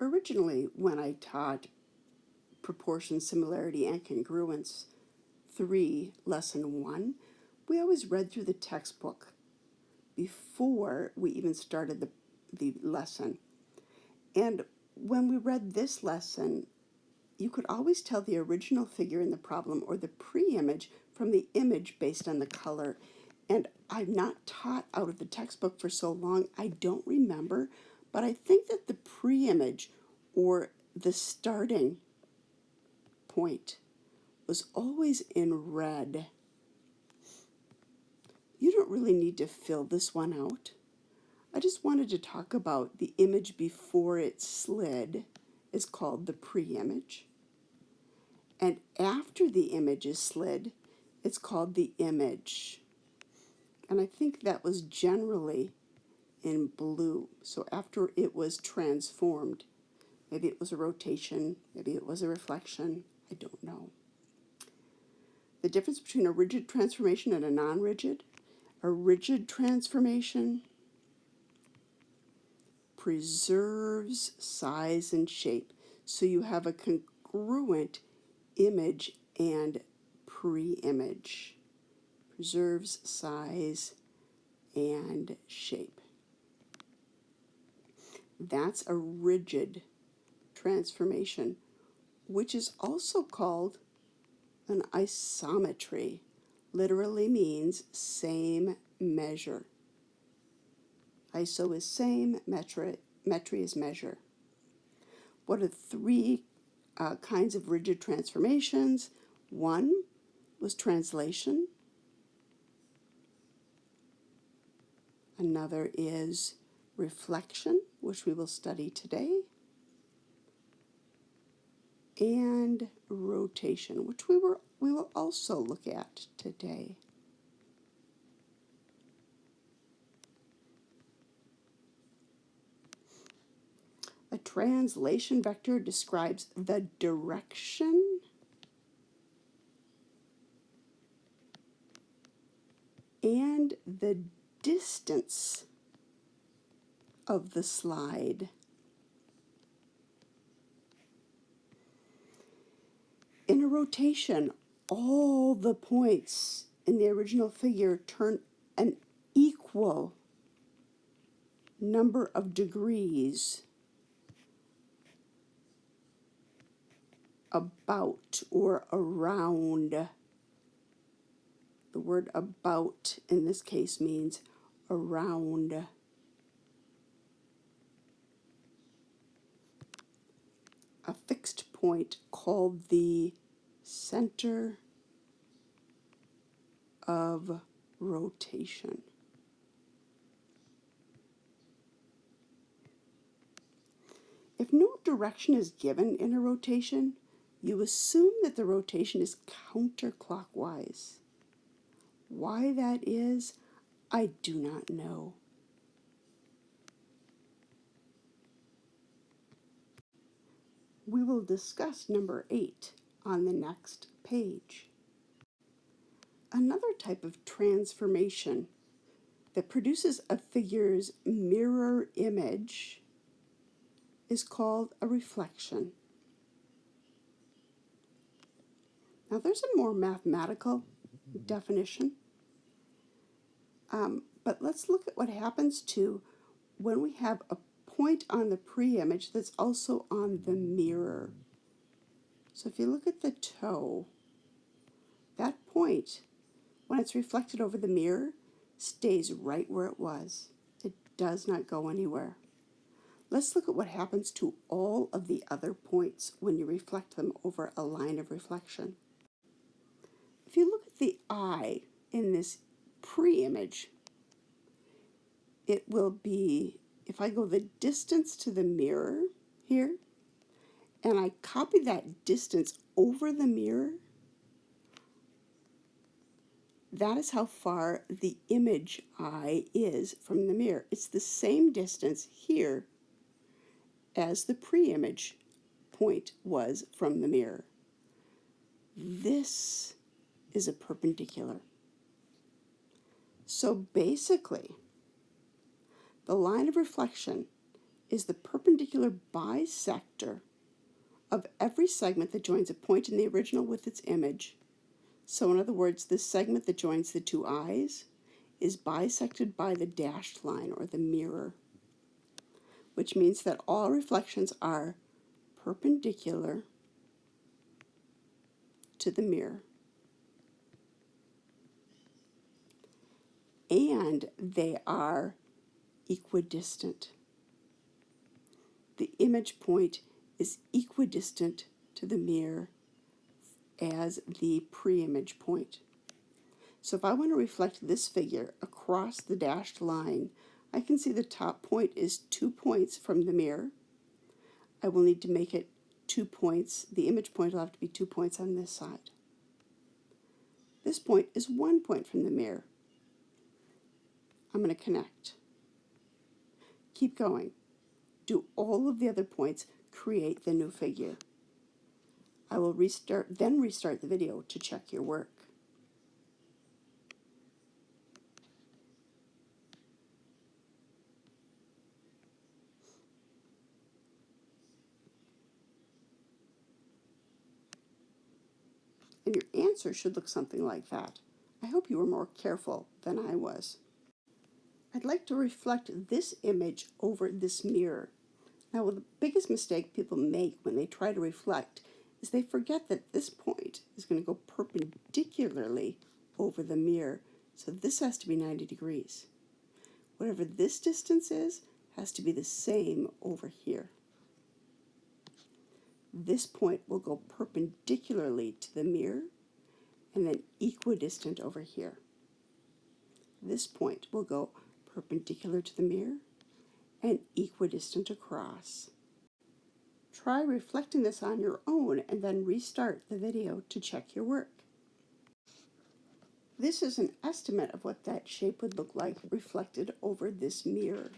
Originally, when I taught proportion, similarity, and congruence 3, lesson 1, we always read through the textbook before we even started the lesson. And when we read this lesson, you could always tell the original figure in the problem or the pre-image from the image based on the color. And I've not taught out of the textbook for so long, I don't remember, but I think that the pre-image or the starting point was always in red. You don't really need to fill this one out. I just wanted to talk about the image before it slid is called the pre-image. And after the image is slid, it's called the image. And I think that was generally in blue. So after it was transformed, maybe it was a rotation, maybe it was a reflection, I don't know. The difference between a rigid transformation and a non-rigid. A rigid transformation preserves size and shape. So you have a congruent image and pre-image. Preserves size and shape. That's a rigid transformation, which is also called an isometry. Literally means same measure. Iso is same, metry is measure. What are three kinds of rigid transformations? One was translation. Another is reflection, which we will study today. And rotation, which we will also look at today. A translation vector describes the direction and the distance of the slide. In a rotation, all the points in the original figure turn an equal number of degrees about or around. The word about in this case means around. A fixed point called the center of rotation. If no direction is given in a rotation, you assume that the rotation is counterclockwise. Why that is, I do not know. We will discuss number 8 on the next page. Another type of transformation that produces a figure's mirror image is called a reflection. Now there's a more mathematical definition, but let's look at what happens to when we have a point on the pre-image that's also on the mirror. So if you look at the toe, that point, when it's reflected over the mirror, stays right where it was. It does not go anywhere. Let's look at what happens to all of the other points when you reflect them over a line of reflection. If you look at the eye in this pre-image, it will be, if I go the distance to the mirror here, and I copy that distance over the mirror, that is how far the image eye is from the mirror. It's the same distance here as the pre-image point was from the mirror. This is a perpendicular. So basically, the line of reflection is the perpendicular bisector of every segment that joins a point in the original with its image. So in other words, this segment that joins the two eyes is bisected by the dashed line, or the mirror, which means that all reflections are perpendicular to the mirror, and they are equidistant. The image point is equidistant to the mirror as the pre-image point. So if I want to reflect this figure across the dashed line, I can see the top point is 2 points from the mirror. I will need to make it 2 points. The image point will have to be 2 points on this side. This point is 1 point from the mirror. I'm going to connect. Keep going. Do all of the other points create the new figure? I will restart the video to check your work. And your answer should look something like that. I hope you were more careful than I was. I'd like to reflect this image over this mirror. Now, the biggest mistake people make when they try to reflect is they forget that this point is going to go perpendicularly over the mirror. So this has to be 90 degrees. Whatever this distance is has to be the same over here. This point will go perpendicularly to the mirror and then equidistant over here. This point will go perpendicular to the mirror and equidistant across. Try reflecting this on your own and then restart the video to check your work. This is an estimate of what that shape would look like reflected over this mirror.